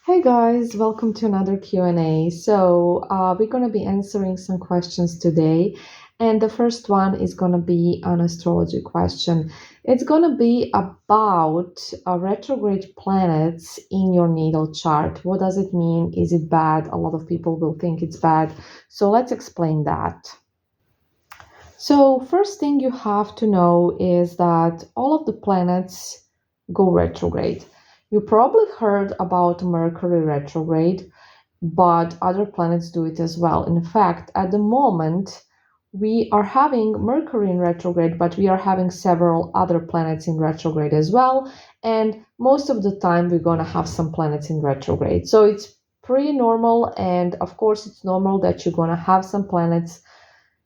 Hey guys, welcome to another Q&A. We're going to be answering some questions today, and the first one is going to be an astrology question. It's going to be about retrograde planets in your natal chart. What does it mean? Is it bad? A lot of people will think it's bad. So let's explain that. So first thing you have to know is that all of the planets go retrograde. You probably heard about Mercury retrograde, but other planets do it as well. In fact, at the moment, we are having Mercury in retrograde, but we are having several other planets in retrograde as well. And most of the time, we're going to have some planets in retrograde. So it's pretty normal. And of course, it's normal that you're going to have some planets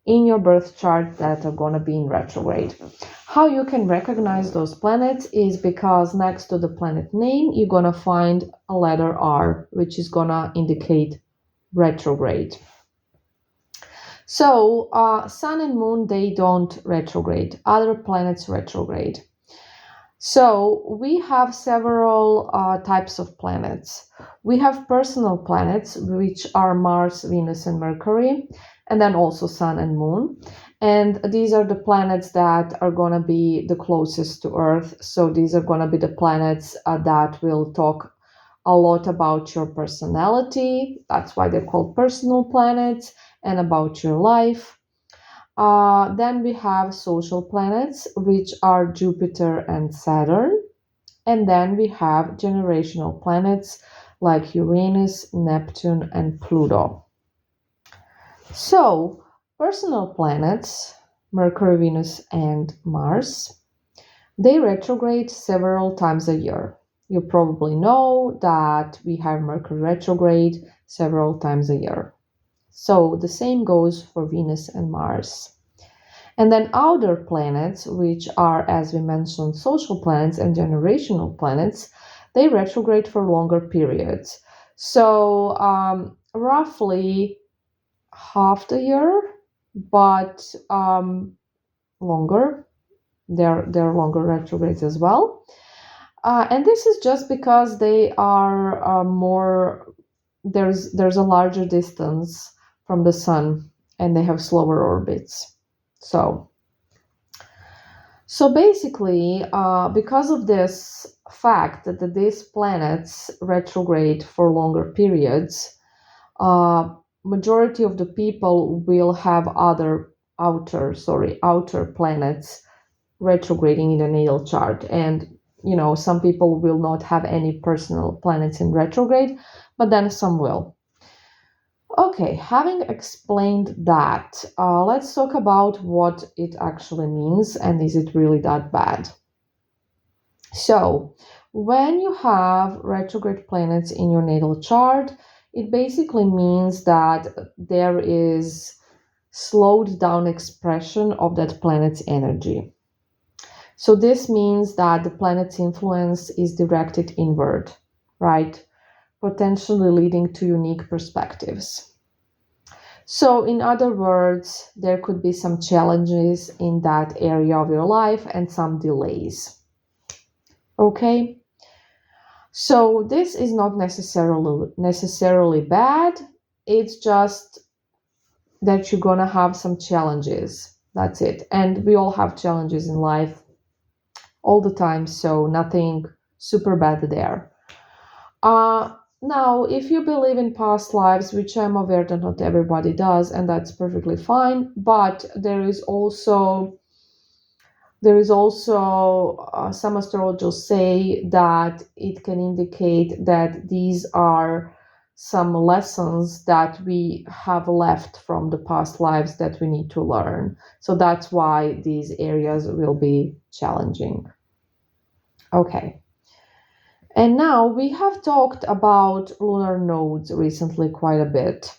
in your birth chart that are going to be in retrograde. How you can recognize those planets is because next to the planet name, you're going to find a letter R, which is going to indicate retrograde. So Sun and Moon, they don't retrograde. Other planets retrograde. So we have several types of planets. We have personal planets, which are Mars, Venus, and Mercury, and then also Sun and Moon. And these are the planets that are going to be the closest to Earth. So these are going to be the planets that will talk a lot about your personality. That's why they're called personal planets, and about your life. Then we have social planets, which are Jupiter and Saturn. And then we have generational planets like Uranus, Neptune, and Pluto. So, personal planets, Mercury, Venus, and Mars, they retrograde several times a year. You probably know that we have Mercury retrograde several times a year. So the same goes for Venus and Mars. And then outer planets, which are, as we mentioned, social planets and generational planets, they retrograde for longer periods. So roughly half the year, but longer. They're longer retrogrades as well. And this is just because they are more. There's a larger distance from the sun, and they have slower orbits. So basically, because of this fact that these planets retrograde for longer periods, majority of the people will have outer planets retrograding in the natal chart. And some people will not have any personal planets in retrograde, but then some will. Okay, having explained that, let's talk about what it actually means and is it really that bad. So, when you have retrograde planets in your natal chart, it basically means that there is slowed down expression of that planet's energy. So this means that the planet's influence is directed inward, right? Potentially leading to unique perspectives. So, in other words, there could be some challenges in that area of your life and some delays. Okay? So, this is not necessarily bad. It's just that you're going to have some challenges. That's it. And we all have challenges in life all the time, so nothing super bad there. Now, if you believe in past lives, which I'm aware that not everybody does, and that's perfectly fine, but there is also some astrologers say that it can indicate that these are some lessons that we have left from the past lives that we need to learn. So that's why these areas will be challenging. Okay. And now we have talked about lunar nodes recently quite a bit.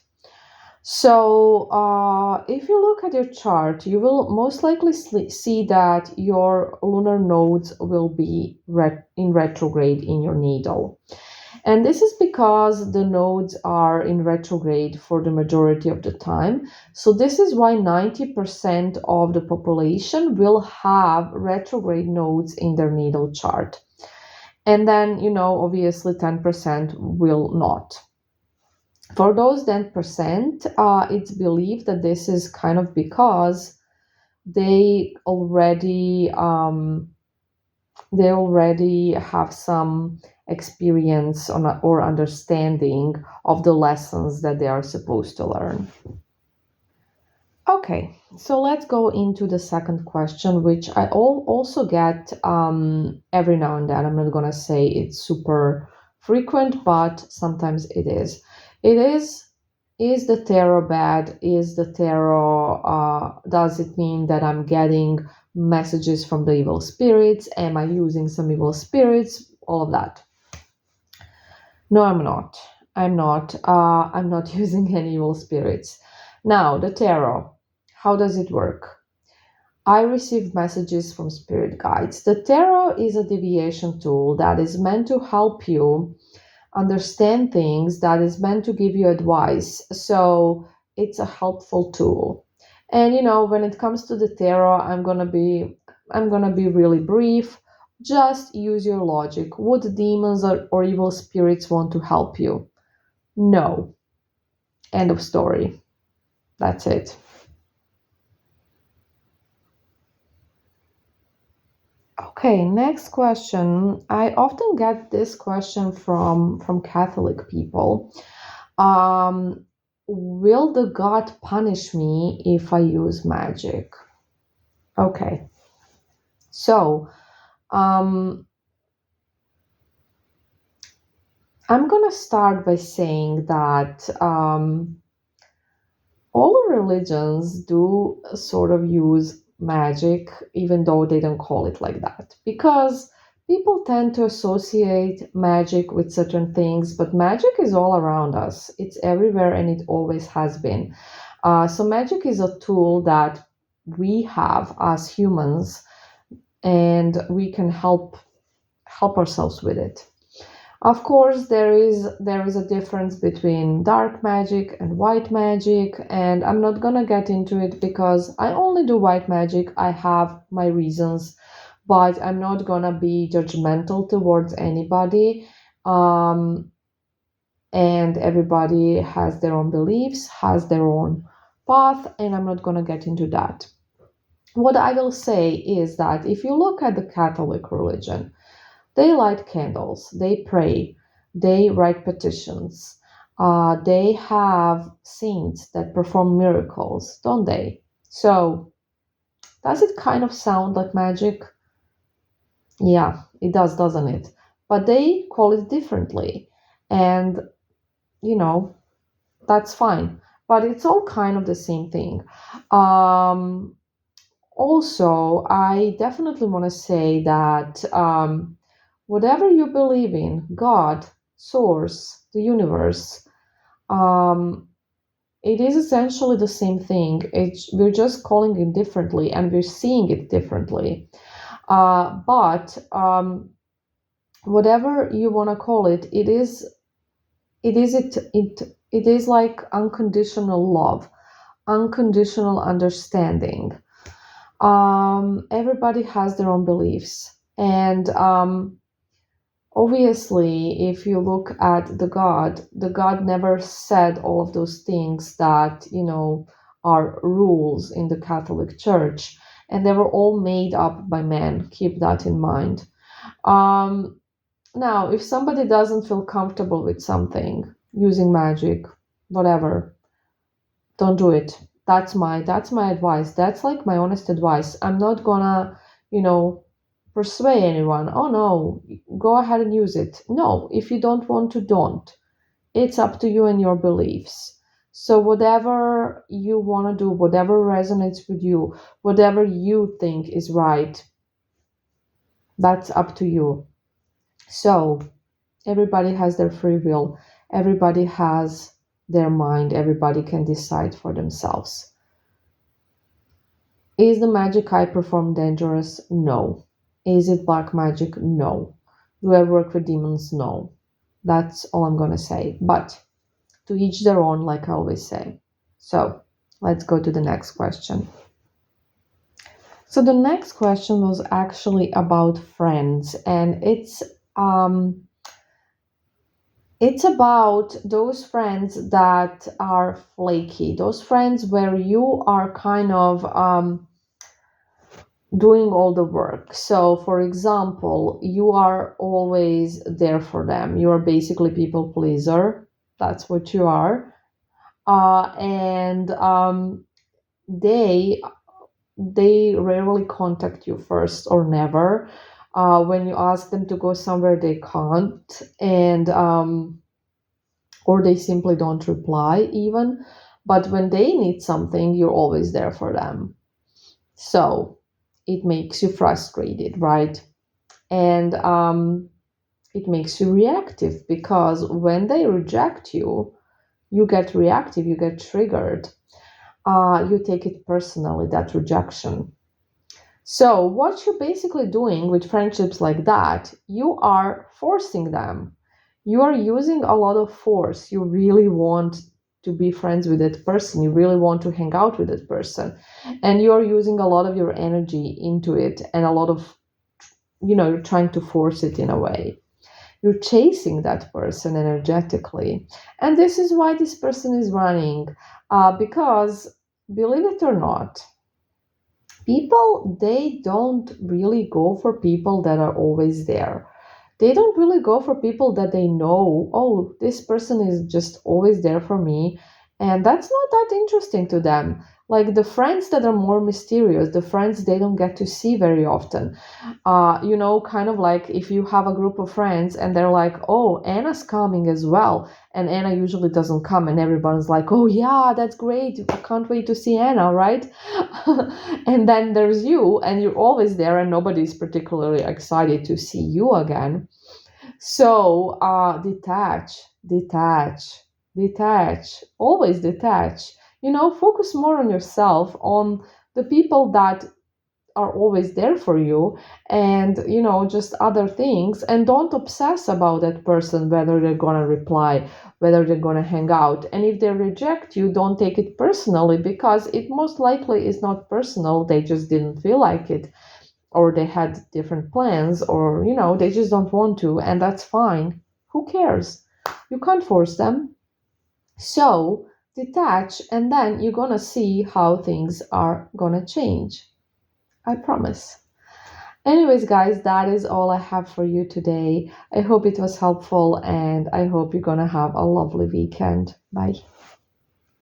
So if you look at your chart, you will most likely see that your lunar nodes will be in retrograde in your natal. And this is because the nodes are in retrograde for the majority of the time. So this is why 90% of the population will have retrograde nodes in their natal chart. And then, obviously 10% will not. For those 10%, it's believed that this is kind of because they already have some experience or understanding of the lessons that they are supposed to learn. Okay, so let's go into the second question, which I also get every now and then. I'm not gonna say it's super frequent, but sometimes it is. It is the tarot bad? Is the tarot, does it mean that I'm getting messages from the evil spirits? Am I using some evil spirits? All of that. No, I'm not. I'm not using any evil spirits. Now, the tarot. How does it work? I receive messages from spirit guides. The tarot is a deviation tool that is meant to help you understand things, that is meant to give you advice. So it's a helpful tool. And when it comes to the tarot, I'm gonna be really brief. Just use your logic. Would demons or evil spirits want to help you? No. End of story. That's it. Okay, next question. I often get this question from Catholic people. Um, will the God punish me if I use magic? Okay, so um, I'm gonna start by saying that all religions do sort of use magic, even though they don't call it like that, because people tend to associate magic with certain things, but magic is all around us. It's everywhere and it always has been. So magic is a tool that we have as humans, and we can help ourselves with it. Of course, there is a difference between dark magic and white magic, and I'm not gonna get into it because I only do white magic. I have my reasons, but I'm not gonna be judgmental towards anybody. Um, and everybody has their own beliefs, has their own path, and I'm not gonna get into that. What I will say is that if you look at the Catholic religion, they light candles, they pray, they write petitions, they have saints that perform miracles, don't they? So, does it kind of sound like magic? Yeah, it does, doesn't it? But they call it differently. And, you know, that's fine. But it's all kind of the same thing. Um, Also, I definitely want to say that whatever you believe in, God, Source, the universe, um, it is essentially the same thing. We're just calling it differently and we're seeing it differently. But whatever you want to call it, it is like unconditional love, unconditional understanding. Everybody has their own beliefs, and obviously if you look at the god never said all of those things that are rules in the Catholic Church, and they were all made up by men. Keep that in mind. um, Now, if somebody doesn't feel comfortable with something, using magic, whatever, don't do it. That's my advice. That's like my honest advice. I'm not gonna, you know, persuade anyone. Oh no, go ahead and use it. No, if you don't want to, don't. It's up to you and your beliefs. So whatever you want to do, whatever resonates with you, whatever you think is right, that's up to you. So everybody has their free will. Everybody has their mind. Everybody can decide for themselves. Is the magic I perform dangerous? No. Is it black magic? No. Do I work with demons? No. That's all I'm gonna say. But to each their own, like I always say. So let's go to the next question. So the next question was actually about friends, and it's It's about those friends that are flaky, those friends where you are kind of doing all the work. So, for example, you are always there for them. You are basically people pleaser. That's what you are. And they they rarely contact you first or never. When you ask them to go somewhere, they can't, and or they simply don't reply even. But when they need something, you're always there for them. So it makes you frustrated, right? And it makes you reactive because when they reject you, you get reactive, you get triggered. You take it personally, that rejection. So, what you're basically doing with friendships like that, you are forcing them. You are using a lot of force. You really want to be friends with that person. You really want to hang out with that person. And you're using a lot of your energy into it and a lot of, you're trying to force it in a way. You're chasing that person energetically. And this is why this person is running. Because, believe it or not, people, they don't really go for people that are always there. They don't really go for people that they know, oh, this person is just always there for me, and that's not that interesting to them. Like the friends that are more mysterious, the friends they don't get to see very often, kind of like if you have a group of friends and they're like, oh, Anna's coming as well, and Anna usually doesn't come, and everyone's like, oh yeah, that's great, I can't wait to see Anna, right? And then there's you, and you're always there, and nobody's particularly excited to see you again. So detach, always detach. Focus more on yourself, on the people that are always there for you, and just other things, and don't obsess about that person, whether they're gonna reply, whether they're gonna hang out. And if they reject you, don't take it personally, because it most likely is not personal. They just didn't feel like it, or they had different plans, or they just don't want to, and that's fine. Who cares? You can't force them. So detach, and then you're gonna see how things are gonna change. I promise. Anyways, guys, that is all I have for you today. I hope it was helpful, and I hope you're gonna have a lovely weekend. Bye.